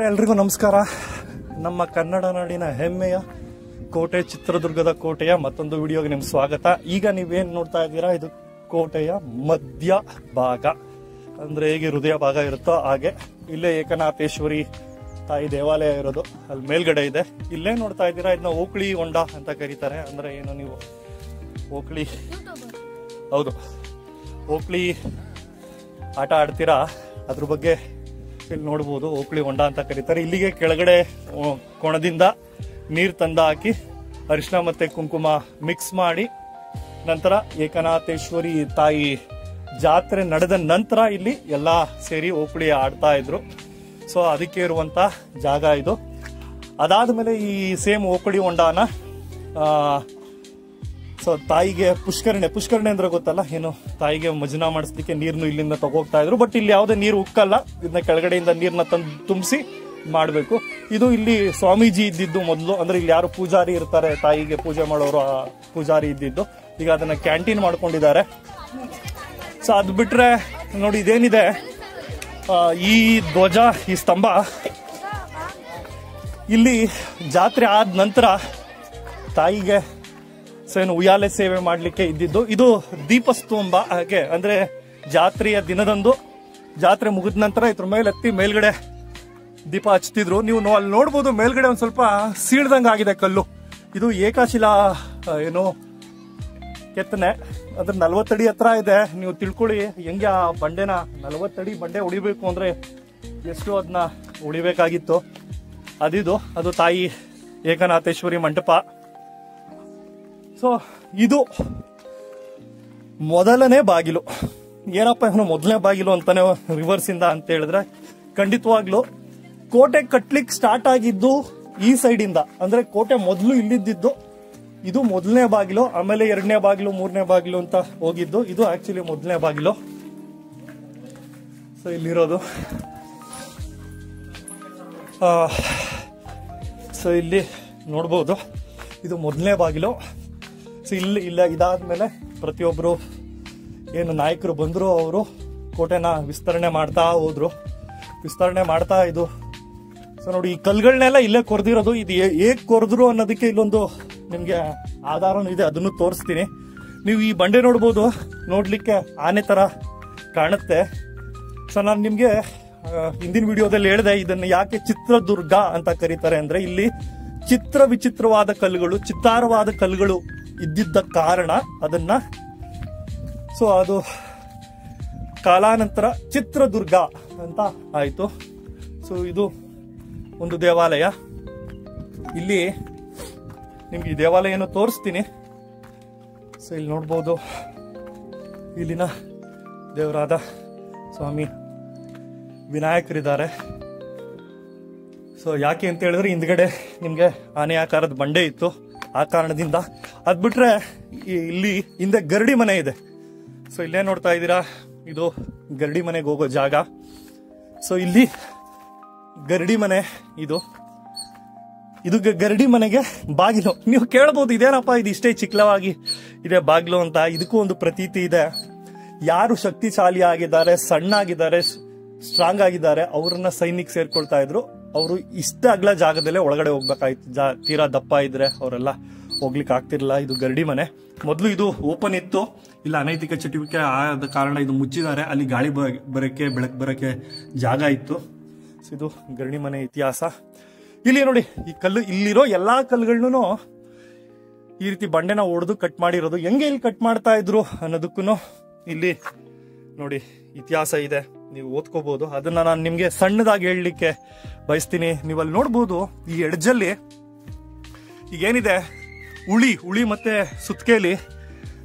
ಎಲ್ರಿಗೂ ನಮಸ್ಕಾರ. ನಮ್ಮ ಕನ್ನಡ ನಾಡಿನ ಹೆಮ್ಮೆಯ ಕೋಟೆ ಚಿತ್ರದುರ್ಗದ ಕೋಟೆಯ ಮತ್ತೊಂದು ವಿಡಿಯೋಗೆ ನಿಮ್ಗೆ ಸ್ವಾಗತ. ಈಗ ನೀವೇನ್ ನೋಡ್ತಾ ಇದ್ದೀರಾ, ಇದು ಕೋಟೆಯ ಮಧ್ಯ ಭಾಗ, ಅಂದ್ರೆ ಹೇಗೆ ಹೃದಯ ಭಾಗ ಇರುತ್ತೋ ಹಾಗೆ ಇಲ್ಲೇ ಏಕನಾಥೇಶ್ವರಿ ತಾಯಿ ದೇವಾಲಯ ಇರೋದು ಅಲ್ಲಿ ಮೇಲ್ಗಡೆ ಇದೆ. ಇಲ್ಲೇ ನೋಡ್ತಾ ಇದ್ದೀರಾ, ಇದನ್ನ ಓಕಳಿ ಹೊಂಡ ಅಂತ ಕರೀತಾರೆ. ಅಂದ್ರೆ ಏನು, ನೀವು ಓಕಳಿ, ಹೌದು, ಓಕಳಿ ಆಟ ಆಡ್ತೀರಾ, ಅದ್ರ ಬಗ್ಗೆ ಇಲ್ಲಿ ನೋಡ್ಬೋದು. ಓಕಳಿ ಹೊಂಡ ಅಂತ ಕರೀತಾರೆ. ಇಲ್ಲಿಗೆ ಕೆಳಗಡೆ ಕೊಣದಿಂದ ನೀರು ತಂದು ಹಾಕಿ ಅರಿಶಿನ ಮತ್ತೆ ಕುಂಕುಮ ಮಿಕ್ಸ್ ಮಾಡಿ ನಂತರ ಏಕನಾಥೇಶ್ವರಿ ತಾಯಿ ಜಾತ್ರೆ ನಡೆದ ನಂತರ ಇಲ್ಲಿ ಎಲ್ಲ ಸೇರಿ ಓಕಳಿ ಆಡ್ತಾ ಇದ್ರು. ಸೊ ಅದಕ್ಕೆ ಇರುವಂತ ಜಾಗ ಇದು. ಅದಾದ್ಮೇಲೆ ಈ ಸೇಮ್ ಓಕಳಿ ಹೊಂಡನ ಸೊ ತಾಯಿಗೆ ಪುಷ್ಕರಣೆ ಅಂದ್ರೆ ಗೊತ್ತಲ್ಲ ಏನು, ತಾಯಿಗೆ ಮಜ್ನ ಮಾಡಿಸ್ಲಿಕ್ಕೆ ನೀರ್ನು ಇಲ್ಲಿಂದ ತಗೋಗ್ತಾ ಇದ್ರು. ಬಟ್ ಇಲ್ಲಿ ಯಾವುದೇ ನೀರು ಉಕ್ಕಲ್ಲ, ಇದನ್ನ ಕೆಳಗಡೆಯಿಂದ ನೀರ್ನ ತಂದು ತುಂಬಿಸಿ ಮಾಡಬೇಕು. ಇದು ಇಲ್ಲಿ ಸ್ವಾಮೀಜಿ ಇದ್ದಿದ್ದು ಮೊದಲು, ಅಂದ್ರೆ ಇಲ್ಲಿ ಯಾರು ಪೂಜಾರಿ ಇರ್ತಾರೆ, ತಾಯಿಗೆ ಪೂಜೆ ಮಾಡೋರು, ಆ ಪೂಜಾರಿ ಇದ್ದಿದ್ದು. ಈಗ ಅದನ್ನ ಕ್ಯಾಂಟೀನ್ ಮಾಡ್ಕೊಂಡಿದ್ದಾರೆ. ಸೊ ಅದ್ ಬಿಟ್ರೆ ನೋಡಿ, ಇದೇನಿದೆ, ಈ ಧ್ವಜ, ಈ ಸ್ತಂಭ, ಇಲ್ಲಿ ಜಾತ್ರೆ ಆದ ನಂತರ ತಾಯಿಗೆ ಏನು ಉಯ್ಯಾಲೆ ಸೇವೆ ಮಾಡ್ಲಿಕ್ಕೆ ಇದ್ದಿದ್ದು. ಇದು ದೀಪಸ್ತಂಭ. ಹಾಗೆ ಅಂದ್ರೆ ಜಾತ್ರೆಯ ದಿನದಂದು ಜಾತ್ರೆ ಮುಗಿದ ನಂತರ ಇದ್ರ ಮೇಲೆ ಎತ್ತಿ ಮೇಲ್ಗಡೆ ದೀಪ ಹಚ್ತಿದ್ರು. ನೀವು ಅಲ್ಲಿ ನೋಡ್ಬೋದು, ಮೇಲ್ಗಡೆ ಒಂದ್ ಸ್ವಲ್ಪ ಸೀಳ್ದಂಗ ಆಗಿದೆ ಕಲ್ಲು. ಇದು ಏಕಶಿಲಾ ಏನು ಕೆತ್ತನೆ, ಅದ್ರ 40 ಅಡಿ ಹತ್ರ ಇದೆ. ನೀವು ತಿಳ್ಕೊಳ್ಳಿ ಹೆಂಗೆ ಆ ಬಂಡೆನ 40 ಅಡಿ ಬಂಡೆ ಉಳಿಬೇಕು ಅಂದ್ರೆ ಎಷ್ಟು ಅದನ್ನ ಉಳಿಬೇಕಾಗಿತ್ತು. ಅದು ತಾಯಿ ಏಕನಾಥೇಶ್ವರಿ ಮಂಟಪ. ಸೊ ಇದು ಮೊದಲನೇ ಬಾಗಿಲು. ಏನಪ್ಪ ಇವನು ಮೊದಲನೇ ಬಾಗಿಲು ಅಂತಾನೆ ರಿವರ್ಸ್ ಇಂದ ಅಂತ ಹೇಳಿದ್ರೆ, ಖಂಡಿತವಾಗ್ಲು ಕೋಟೆ ಕಟ್ಲಿಕ್ಕೆ ಸ್ಟಾರ್ಟ್ ಆಗಿದ್ದು ಈ ಸೈಡ್ ಇಂದ. ಅಂದ್ರೆ ಕೋಟೆ ಮೊದಲು ಇಲ್ಲಿದ್ದು, ಇದು ಮೊದಲನೇ ಬಾಗಿಲು. ಆಮೇಲೆ 2ನೇ ಬಾಗಿಲು, 3ನೇ ಬಾಗಿಲು ಅಂತ ಹೋಗಿದ್ದು. ಇದು ಆಕ್ಚುಲಿ ಮೊದಲನೇ ಬಾಗಿಲು. ಸೊ ಇಲ್ಲಿರೋದು ಸೊ ಇಲ್ಲಿ ನೋಡ್ಬೋದು, ಇದು ಮೊದಲನೇ ಬಾಗಿಲು. ಸೊ ಇಲ್ಲ ಇದಾದ್ಮೇಲೆ ಪ್ರತಿಯೊಬ್ರು ಏನು ನಾಯಕರು ಬಂದ್ರು, ಅವರು ಕೋಟೆನ ವಿಸ್ತರಣೆ ಮಾಡ್ತಾ ಹೋದ್ರು. ಇದು ಸೊ ನೋಡಿ, ಈ ಕಲ್ಗಳನ್ನೆಲ್ಲ ಇಲ್ಲೇ ಕೊರ್ದಿರೋದು. ಇದು ಹೇಗ್ ಕೊರ್ದ್ರು ಅನ್ನೋದಕ್ಕೆ ಇಲ್ಲೊಂದು ನಿಮ್ಗೆ ಆಧಾರನೂ ಇದೆ, ಅದನ್ನು ತೋರಿಸ್ತೀನಿ. ನೀವು ಈ ಬಂಡೆ ನೋಡ್ಬೋದು, ನೋಡ್ಲಿಕ್ಕೆ ಆನೆ ತರ ಕಾಣುತ್ತೆ. ಸೊ ನಾನು ನಿಮ್ಗೆ ಹಿಂದಿನ ವಿಡಿಯೋದಲ್ಲಿ ಹೇಳಿದೆ, ಇದನ್ನ ಯಾಕೆ ಚಿತ್ರದುರ್ಗ ಅಂತ ಕರೀತಾರೆ ಅಂದ್ರೆ, ಇಲ್ಲಿ ವಿಚಿತ್ರವಾದ ಕಲ್ಲುಗಳು, ಚಿತ್ತಾರವಾದ ಕಲ್ಲುಗಳು ಇದ್ದಿದ್ದ ಕಾರಣ ಅದನ್ನ, ಸೊ ಅದು ಕಾಲಾನಂತರ ಚಿತ್ರದುರ್ಗ ಅಂತ ಆಯ್ತು. ಸೊ ಇದು ಒಂದು ದೇವಾಲಯ. ಇಲ್ಲಿ ನಿಮ್ಗೆ ಈ ದೇವಾಲಯ ಏನೋ ತೋರಿಸ್ತೀನಿ. ಸೊ ಇಲ್ಲಿ ನೋಡ್ಬೋದು, ಇಲ್ಲಿನ ದೇವರಾದ ಸ್ವಾಮಿ ವಿನಾಯಕರಿದ್ದಾರೆ. ಸೊ ಯಾಕೆ ಅಂತ ಹೇಳಿದ್ರೆ, ಹಿಂದ್ಗಡೆ ನಿಮ್ಗೆ ಆನೆ ಆಕಾರದ ಬಂಡೆ ಇತ್ತು, ಆ ಕಾರಣದಿಂದ. ಅದ್ ಬಿಟ್ರೆ ಇಲ್ಲಿ ಹಿಂದೆ ಗರಡಿ ಮನೆ ಇದೆ. ಸೊ ಇಲ್ಲೇ ನೋಡ್ತಾ ಇದ್ದೀರಾ, ಇದು ಗರಡಿ ಮನೆಗೆ ಹೋಗೋ ಜಾಗ. ಸೊ ಇಲ್ಲಿ ಗರಡಿ ಮನೆ, ಇದು ಗರಡಿ ಮನೆಗೆ ಬಾಗಿಲು. ನೀವು ಕೇಳ್ಬೋದು, ಇದೇನಪ್ಪ ಇದು ಇಷ್ಟೇ ಚಿಕ್ಕಲವಾಗಿ ಇದೆ ಬಾಗಿಲು ಅಂತ. ಇದಕ್ಕೂ ಒಂದು ಪ್ರತೀತಿ ಇದೆ. ಯಾರು ಶಕ್ತಿಶಾಲಿ ಆಗಿದ್ದಾರೆ, ಸಣ್ಣ ಆಗಿದ್ದಾರೆ, ಸ್ಟ್ರಾಂಗ್ ಆಗಿದ್ದಾರೆ, ಅವ್ರನ್ನ ಸೈನಿಕ್ ಸೇರ್ಕೊಳ್ತಾ ಇದ್ರು. ಅವರು ಇಷ್ಟ ಅಗಲ ಜಾಗದಲ್ಲೇ ಒಳಗಡೆ ಹೋಗ್ಬೇಕಾಯ್ತು. ತೀರಾ ದಪ್ಪ ಇದ್ರೆ ಅವರೆಲ್ಲ ಹೋಗ್ಲಿಕ್ಕೆ ಆಗ್ತಿರ್ಲಿಲ್ಲ. ಇದು ಗರಡಿ ಮನೆ. ಮೊದಲು ಇದು ಓಪನ್ ಇತ್ತು, ಇಲ್ಲ ಅನೈತಿಕ ಚಟುವಟಿಕೆ ಆದ ಕಾರಣ ಇದು ಮುಚ್ಚಿದ್ದಾರೆ. ಅಲ್ಲಿ ಗಾಳಿ ಬರಕ್ಕೆ, ಬೆಳಕು ಬರಕ್ಕೆ ಜಾಗ ಇತ್ತು. ಇದು ಗರಡಿ ಮನೆ ಇತಿಹಾಸ. ಇಲ್ಲಿ ನೋಡಿ, ಈ ಕಲ್ಲು, ಇಲ್ಲಿರೋ ಎಲ್ಲಾ ಕಲ್ಲುಗಳನ್ನು ಈ ರೀತಿ ಬಂಡೆನ ಒಡೆದು ಕಟ್ ಮಾಡಿರೋದು. ಹೆಂಗೆ ಇಲ್ಲಿ ಕಟ್ ಮಾಡ್ತಾ ಇದ್ರು ಅನ್ನೋದಕ್ಕೂ ಇಲ್ಲಿ ನೋಡಿ ಇತಿಹಾಸ ಇದೆ, ನೀವು ಓದ್ಕೋಬಹುದು. ಅದನ್ನ ನಾನು ನಿಮ್ಗೆ ಸಣ್ಣದಾಗಿ ಹೇಳಲಿಕ್ಕೆ ಬಯಸ್ತೀನಿ. ನೀವು ಅಲ್ಲಿ ನೋಡ್ಬೋದು, ಈ ಎಡ್ಜಲ್ಲಿ ಈಗೇನಿದೆ ಉಳಿ ಮತ್ತೆ ಸುತ್ಕೇಲಿ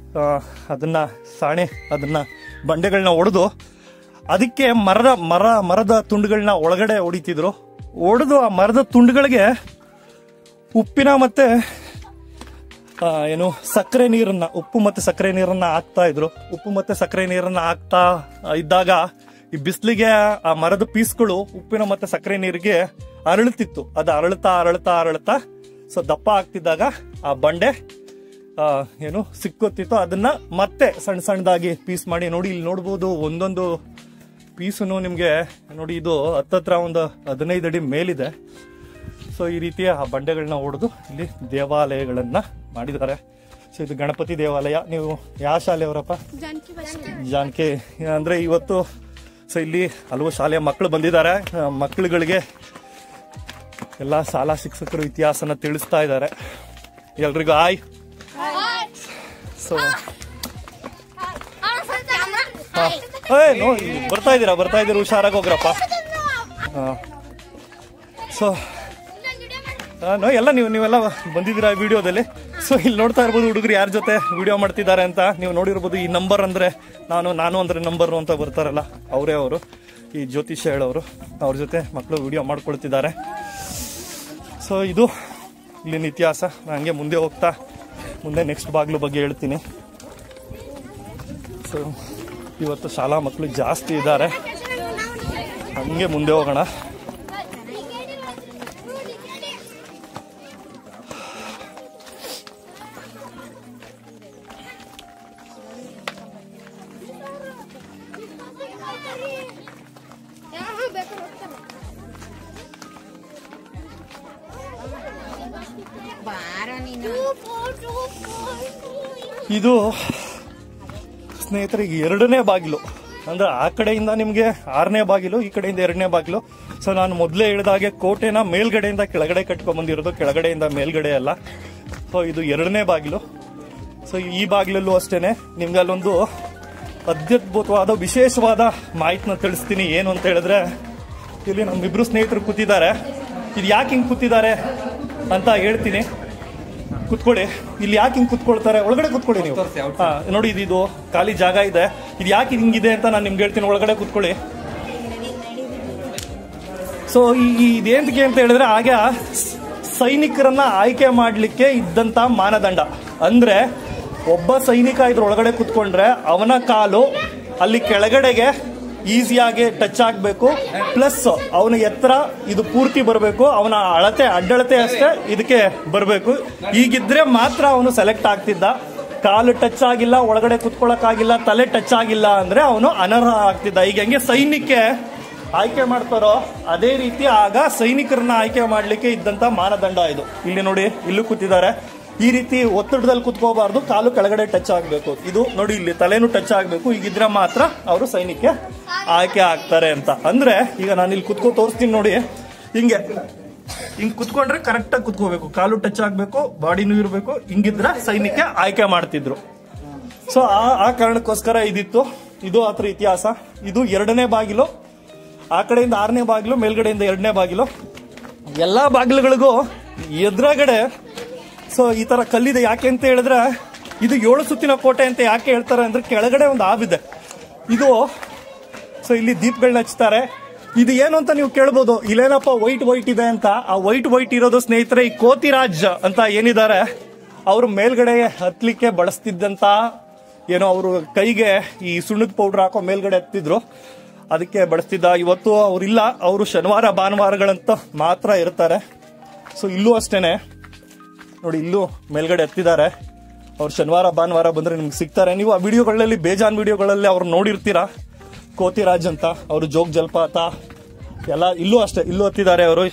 ಅದನ್ನ ಸಾಣೆ, ಅದನ್ನ ಬಂಡೆಗಳನ್ನ ಒಡೆದು ಅದಕ್ಕೆ ಮರದ ತುಂಡುಗಳನ್ನ ಒಳಗಡೆ ಹೊಡಿತಿದ್ರು. ಒಡೆದು ಆ ಮರದ ತುಂಡುಗಳಿಗೆ ಉಪ್ಪಿನ ಮತ್ತೆ ಏನು ಸಕ್ಕರೆ ನೀರನ್ನ, ಉಪ್ಪು ಮತ್ತೆ ಸಕ್ಕರೆ ನೀರನ್ನ ಹಾಕ್ತಾ ಇದ್ರು. ಉಪ್ಪು ಮತ್ತೆ ಸಕ್ಕರೆ ನೀರನ್ನ ಹಾಕ್ತಾ ಇದ್ದಾಗ ಈ ಬಿಸಿಲಿಗೆ ಆ ಮರದ ಪೀಸ್ಗಳು ಉಪ್ಪಿನ ಮತ್ತೆ ಸಕ್ಕರೆ ನೀರಿಗೆ ಅರಳುತ್ತಿತ್ತು. ಅದು ಅರಳುತ್ತಾ ಸೊ ದಪ್ಪ ಆಗ್ತಿದ್ದಾಗ ಆ ಬಂಡೆ ಏನು ಸಿಕ್ಕುತ್ತಿತ್ತು. ಅದನ್ನ ಮತ್ತೆ ಸಣ್ಣದಾಗಿ ಪೀಸ್ ಮಾಡಿ, ನೋಡಿ ಇಲ್ಲಿ ನೋಡ್ಬೋದು, ಒಂದೊಂದು ಪೀಸು ನಿಮಗೆ ನೋಡಿ, ಇದು ಹತ್ತತ್ರ ಒಂದು 15 ಅಡಿ ಮೇಲಿದೆ. ಸೊ ಈ ರೀತಿಯ ಆ ಬಂಡೆಗಳನ್ನ ಹೊಡೆದು ಇಲ್ಲಿ ದೇವಾಲಯಗಳನ್ನ ಮಾಡಿದ್ದಾರೆ. ಸೊ ಇದು ಗಣಪತಿ ದೇವಾಲಯ. ನೀವು ಯಾವ ಶಾಲೆಯವರಪ್ಪ? ಜಾನಕಿ. ಅಂದ್ರೆ ಇವತ್ತು ಸೊ ಇಲ್ಲಿ ಹಲವು ಶಾಲೆಯ ಮಕ್ಕಳು ಬಂದಿದ್ದಾರೆ. ಮಕ್ಕಳುಗಳಿಗೆ ಎಲ್ಲ ಶಾಲಾ ಶಿಕ್ಷಕರು ಇತಿಹಾಸನ ತಿಳಿಸ್ತಾ ಇದ್ದಾರೆ. ಎಲ್ರಿಗೂ ಹಾಯ್. ಸೊ ಬರ್ತಾ ಇದ್ದೀರಾ ಹುಷಾರಾಗಿ ಹೋಗ್ರಪ್ಪ. ಸೊ ಎಲ್ಲ ನೀವೆಲ್ಲ ಬಂದಿದ್ದೀರಾ ವಿಡಿಯೋದಲ್ಲಿ. ಸೊ ಇಲ್ಲಿ ನೋಡ್ತಾ ಇರ್ಬೋದು ಹುಡುಗರು ಯಾರ ಜೊತೆ ವಿಡಿಯೋ ಮಾಡ್ತಿದ್ದಾರೆ ಅಂತ. ನೀವು ನೋಡಿರ್ಬೋದು ಈ ನಂಬರ್ ಅಂದ್ರೆ ನಾನು ಅಂದ್ರೆ ನಂಬರ್ ಅಂತ ಬರ್ತಾರಲ್ಲ ಅವರೇ ಅವರು, ಈ ಜ್ಯೋತಿಷ ಹೇಳೋರು. ಅವ್ರ ಜೊತೆ ಮಕ್ಕಳು ವಿಡಿಯೋ ಮಾಡ್ಕೊಳ್ತಿದ್ದಾರೆ. ಸೊ ಇದು ಇಲ್ಲಿನ ಇತಿಹಾಸ. ಹಂಗೆ ಮುಂದೆ ಹೋಗ್ತಾ ಮುಂದೆ ನೆಕ್ಸ್ಟ್ ಬಾಗ್ಲು ಬಗ್ಗೆ ಹೇಳ್ತೀನಿ. ಸೊ ಇವತ್ತು ಶಾಲಾ ಮಕ್ಕಳು ಜಾಸ್ತಿ ಇದ್ದಾರೆ. ಹಂಗೆ ಮುಂದೆ ಹೋಗೋಣ. ಇದು ಸ್ನೇಹಿತರಿಗೆ 2ನೇ ಬಾಗಿಲು. ಅಂದ್ರೆ ಆ ಕಡೆಯಿಂದ ನಿಮ್ಗೆ 6ನೇ ಬಾಗಿಲು, ಈ ಕಡೆಯಿಂದ 2ನೇ ಬಾಗಿಲು. ಸೊ ನಾನು ಮೊದಲೇ ಹೇಳಿದಾಗೆ ಕೋಟೆನ ಮೇಲ್ಗಡೆಯಿಂದ ಕೆಳಗಡೆ ಕಟ್ಕೊಂಡ್ ಬಂದಿರೋದು, ಕೆಳಗಡೆಯಿಂದ ಮೇಲ್ಗಡೆ ಅಲ್ಲ. ಸೊ ಇದು 2ನೇ ಬಾಗಿಲು. ಸೊ ಈ ಬಾಗಿಲಲ್ಲೂ ಅಷ್ಟೇನೆ ನಿಮ್ಗೆ ಅಲ್ಲೊಂದು ಅತ್ಯದ್ಭುತವಾದ ವಿಶೇಷವಾದ ಮಾಹಿತಿನ ತಿಳಿಸ್ತೀನಿ. ಏನು ಅಂತ ಹೇಳಿದ್ರೆ, ಇಲ್ಲಿ ನಮ್ಮಿಬ್ರು ಸ್ನೇಹಿತರು ಕೂತಿದ್ದಾರೆ. ಇದು ಯಾಕೆ ಹಿಂಗ್ ಕೂತಿದ್ದಾರೆ ಅಂತ ಹೇಳ್ತೀನಿ. ಕುತ್ಕೊಳ್ಳಿ. ಇಲ್ಲಿ ಯಾಕೆ ಹಿಂಗ್ ಕುತ್ಕೊಳ್ತಾರೆ? ಒಳಗಡೆ ಕುತ್ಕೊಳ್ಳಿ ನೀವು. ನೋಡಿ, ಇದು ಖಾಲಿ ಜಾಗ ಇದೆ. ಇದು ಯಾಕೆ ಹಿಂಗಿದೆ ಅಂತ ನಾನು ನಿಮ್ಗೆ ಹೇಳ್ತೀನಿ. ಒಳಗಡೆ ಕುತ್ಕೊಳ್ಳಿ. ಸೊ ಇದೇಂತಕ್ಕೆ ಅಂತ ಹೇಳಿದ್ರೆ, ಆಗ ಸೈನಿಕರನ್ನ ಆಯ್ಕೆ ಮಾಡ್ಲಿಕ್ಕೆ ಇದ್ದಂತ ಮಾನದಂಡ ಅಂದ್ರೆ, ಒಬ್ಬ ಸೈನಿಕ ಇದ್ರೊಳಗಡೆ ಕುತ್ಕೊಂಡ್ರೆ ಅವನ ಕಾಲು ಅಲ್ಲಿ ಕೆಳಗಡೆಗೆ ಈಸಿಯಾಗಿ ಟಚ್ ಆಗಬೇಕು. ಪ್ಲಸ್ ಅವನ ಎತ್ತರ ಇದು ಪೂರ್ತಿ ಬರಬೇಕು. ಅವನ ಅಡ್ಡಳತೆ ಅಷ್ಟೇ ಇದಕ್ಕೆ ಬರಬೇಕು. ಹೀಗಿದ್ರೆ ಮಾತ್ರ ಅವನು ಸೆಲೆಕ್ಟ್ ಆಗ್ತಿದ್ದ. ಕಾಲು ಟಚ್ ಆಗಿಲ್ಲ, ಒಳಗಡೆ ಕುತ್ಕೊಳ್ಳೋಕ್ಕಾಗಿಲ್ಲ, ತಲೆ ಟಚ್ ಆಗಿಲ್ಲ ಅಂದ್ರೆ ಅವನು ಅನರ್ಹ ಆಗ್ತಿದ್ದ. ಈಗ ಹೆಂಗೆ ಸೈನ್ಯಕ್ಕೆ ಆಯ್ಕೆ ಮಾಡ್ತಾರೋ ಅದೇ ರೀತಿ ಆಗ ಸೈನಿಕರನ್ನ ಆಯ್ಕೆ ಮಾಡ್ಲಿಕ್ಕೆ ಇದ್ದಂತ ಮಾನದಂಡ ಇದು. ಇಲ್ಲಿ ನೋಡಿ, ಇಲ್ಲೂ ಕೂತಿದ್ದಾರೆ. ಈ ರೀತಿ ಒತ್ತಡದಲ್ಲಿ ಕುತ್ಕೋಬಾರ್ದು, ಕಾಲು ಕೆಳಗಡೆ ಟಚ್ ಆಗಬೇಕು. ಇದು ನೋಡಿ, ಇಲ್ಲಿ ತಲೆನೂ ಟಚ್ ಆಗಬೇಕು. ಹೀಗಿದ್ರೆ ಮಾತ್ರ ಅವರು ಸೈನಿಕ ಆಯ್ಕೆ ಆಗ್ತಾರೆ ಅಂತ. ಅಂದ್ರೆ ಈಗ ನಾನು ಇಲ್ಲಿ ಕುತ್ಕೋ ತೋರಿಸ್ತೀನಿ ನೋಡಿ. ಹಿಂಗ್ ಕುತ್ಕೊಂಡ್ರೆ ಕರೆಕ್ಟ್ ಆಗಿ ಕುತ್ಕೋಬೇಕು, ಕಾಲು ಟಚ್ ಆಗ್ಬೇಕು, ಬಾಡಿನೂ ಇರಬೇಕು. ಹಿಂಗಿದ್ರೆ ಸೈನಿಕ ಆಯ್ಕೆ ಮಾಡ್ತಿದ್ರು. ಸೊ ಆ ಕಾರಣಕ್ಕೋಸ್ಕರ ಇದಿತ್ತು. ಇದು ಆತರ ಇತಿಹಾಸ. ಇದು 2ನೇ ಬಾಗಿಲು. ಆ ಕಡೆಯಿಂದ 6ನೇ ಬಾಗಿಲು, ಮೇಲ್ಗಡೆಯಿಂದ 2ನೇ ಬಾಗಿಲು. ಎಲ್ಲಾ ಬಾಗಿಲುಗಳಿಗೂ ಎದುರುಗಡೆ ಸೊ ಈ ತರ ಕಲ್ಲಿದೆ. ಯಾಕೆ ಅಂತ ಹೇಳಿದ್ರೆ, ಇದು 7 ಸುತ್ತಿನ ಕೋಟೆ ಅಂತ ಯಾಕೆ ಹೇಳ್ತಾರೆ ಅಂದ್ರೆ, ಕೆಳಗಡೆ ಒಂದು ಆಬಿದೆ ಇದು. ಸೊ ಇಲ್ಲಿ ದೀಪಗಳನ್ನ ಹಚ್ತಾರೆ. ಇದು ಏನು ಅಂತ ನೀವು ಕೇಳ್ಬೋದು, ಇಲ್ಲೇನಪ್ಪ ವೈಟ್ ಇದೆ ಅಂತ. ಆ ವೈಟ್ ಇರೋದು ಸ್ನೇಹಿತರೆ, ಈ ಕೋತಿರಾಜ್ ಅಂತ ಏನಿದ್ದಾರೆ ಅವರು ಮೇಲ್ಗಡೆ ಹತ್ಲಿಕ್ಕೆ ಬಳಸ್ತಿದ್ದಂತ ಏನೋ, ಅವರು ಕೈಗೆ ಈ ಸುಣ್ಣದ ಪೌಡರ್ ಹಾಕೋ ಮೇಲ್ಗಡೆ ಹತ್ತಿದ್ರು, ಅದಕ್ಕೆ ಬಳಸ್ತಿದ್ದ. ಇವತ್ತು ಅವ್ರಿಲ್ಲ, ಅವರು ಶನಿವಾರ ಭಾನುವಾರಗಳಂತ ಮಾತ್ರ ಇರ್ತಾರೆ. ಸೊ ಇಲ್ಲೂ ಅಷ್ಟೇನೆ ನೋಡಿ, ಇಲ್ಲೂ ಮೇಲ್ಗಡೆ ಹತ್ತಿದ್ದಾರೆ. ಅವ್ರು ಶನಿವಾರ ಭಾನುವಾರ ಬಂದ್ರೆ ನಿಮ್ಗೆ ಸಿಗ್ತಾರೆ. ನೀವು ಆ ವಿಡಿಯೋಗಳಲ್ಲಿ, ಬೇಜಾನ್ ವಿಡಿಯೋಗಳಲ್ಲಿ ಅವ್ರು ನೋಡಿರ್ತೀರಾ. ಕೋತಿರಾಜ್ ಅಂತ, ಅವರು ಜೋಗ್ ಜಲಪಾತ ಎಲ್ಲ ಇಲ್ಲೂ ಅಷ್ಟೇ, ಇಲ್ಲೂ ಹತ್ತಿದ್ದಾರೆ ಅವರು.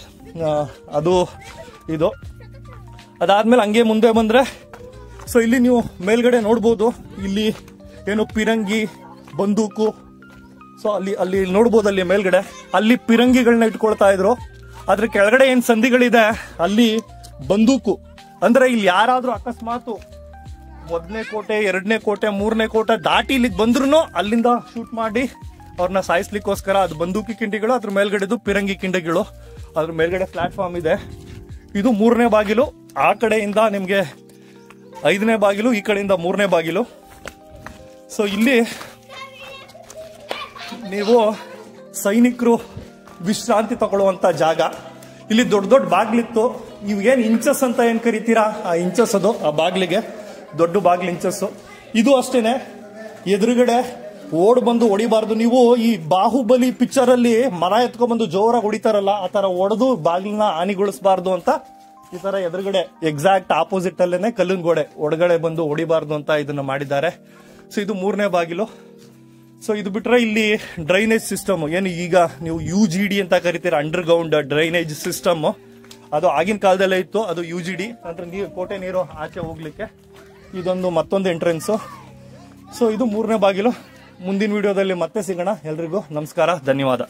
ಅದು ಇದು ಅದಾದ್ಮೇಲೆ ಹಂಗೆ ಮುಂದೆ ಬಂದ್ರೆ, ಸೊ ಇಲ್ಲಿ ನೀವು ಮೇಲ್ಗಡೆ ನೋಡ್ಬೋದು, ಇಲ್ಲಿ ಏನು ಪಿರಂಗಿ, ಬಂದೂಕು. ಸೊ ಅಲ್ಲಿ ನೋಡ್ಬೋದು, ಅಲ್ಲಿ ಮೇಲ್ಗಡೆ ಅಲ್ಲಿ ಪಿರಂಗಿಗಳನ್ನ ಇಟ್ಕೊಳ್ತಾ ಇದ್ರು. ಅದ್ರ ಕೆಳಗಡೆ ಏನ್ ಸಂಧಿಗಳಿದೆ ಅಲ್ಲಿ ಬಂದೂಕು. ಅಂದ್ರೆ ಇಲ್ಲಿ ಯಾರಾದ್ರೂ ಅಕಸ್ಮಾತ್ 1ನೇ ಕೋಟೆ, 2ನೇ ಕೋಟೆ, 3ನೇ ಕೋಟೆ ದಾಟಿ ಇಲ್ಲಿಗೆ ಬಂದ್ರು ಅಲ್ಲಿಂದ ಶೂಟ್ ಮಾಡಿ ಅವ್ರನ್ನ ಸಾಯಿಸ್ಲಿಕ್ಕೋಸ್ಕರ ಅದು ಬಂದೂಕಿ ಕಿಂಡಿಗಳು. ಅದ್ರ ಮೇಲ್ಗಡೆದು ಪಿರಂಗಿ ಕಿಂಡಿಗಳು. ಅದ್ರ ಮೇಲ್ಗಡೆ ಪ್ಲಾಟ್ಫಾರ್ಮ್ ಇದೆ. ಇದು 3ನೇ ಬಾಗಿಲು. ಆ ಕಡೆಯಿಂದ ನಿಮ್ಗೆ 5ನೇ ಬಾಗಿಲು, ಈ ಕಡೆಯಿಂದ 3ನೇ ಬಾಗಿಲು. ಸೊ ಇಲ್ಲಿ ನೀವು ಸೈನಿಕರು ವಿಶ್ರಾಂತಿ ತಗೊಳ್ಳುವಂತ ಜಾಗ. ಇಲ್ಲಿ ದೊಡ್ಡ ಬಾಗ್ಲಿತ್ತು. ಇವೇನ್ ಇಂಚಸ್ ಅಂತ ಏನ್ ಕರಿತೀರಾ, ಆ ಇಂಚಸ್ ಅದು ಆ ಬಾಗ್ಲಿಗೆ ದೊಡ್ಡ ಬಾಗ್ಲು ಇಂಚಸ್. ಇದು ಅಷ್ಟೇನೆ, ಎದುರುಗಡೆ ಓಡ್ ಬಂದು ಹೊಡಿಬಾರ್ದು. ನೀವು ಈ ಬಾಹುಬಲಿ ಪಿಕ್ಚರ್ ಅಲ್ಲಿ ಮರ ಎತ್ಕೊಂಡ್ಬಂದು ಜೋರಾಗಿ ಹೊಡಿತಾರಲ್ಲ, ಆ ತರ ಹೊಡೆದು ಬಾಗಿಲನ್ನ ಹಾನಿಗೊಳಿಸಬಾರ್ದು ಅಂತ ಈ ತರ ಎದುರುಗಡೆ ಎಕ್ಸಾಕ್ಟ್ ಆಪೋಸಿಟ್ ಅಲ್ಲೇನೆ ಕಲ್ಲಿನ ಗೋಡೆ ಒಳಗಡೆ ಬಂದು ಹೊಡಿಬಾರ್ದು ಅಂತ ಇದನ್ನ ಮಾಡಿದ್ದಾರೆ. ಸೊ ಇದು 3ನೇ ಬಾಗಿಲು. ಸೊ ಇದು ಬಿಟ್ರೆ ಇಲ್ಲಿ ಡ್ರೈನೇಜ್ ಸಿಸ್ಟಮ್ ಏನು ಈಗ ನೀವು UGD ಅಂತ ಕರಿತೀರ, ಅಂಡರ್ ಗ್ರೌಂಡ್ ಡ್ರೈನೇಜ್ ಸಿಸ್ಟಮ್. ಅದು ಆಗಿನ ಕಾಲದಲ್ಲೇ ಇತ್ತು. ಅದು UGD ಅಂದ್ರೆ ನೀರು, ಕೋಟೆ ನೀರು ಆಚೆ ಹೋಗ್ಲಿಕ್ಕೆ ಇದೊಂದು ಮತ್ತೊಂದು ಎಂಟ್ರೆನ್ಸು. ಸೊ ಇದು 3ನೇ ಬಾಗಿಲು. ಮುಂದಿನ ವಿಡಿಯೋದಲ್ಲಿ ಮತ್ತೆ ಸಿಗೋಣ. ಎಲ್ರಿಗೂ ನಮಸ್ಕಾರ, ಧನ್ಯವಾದ.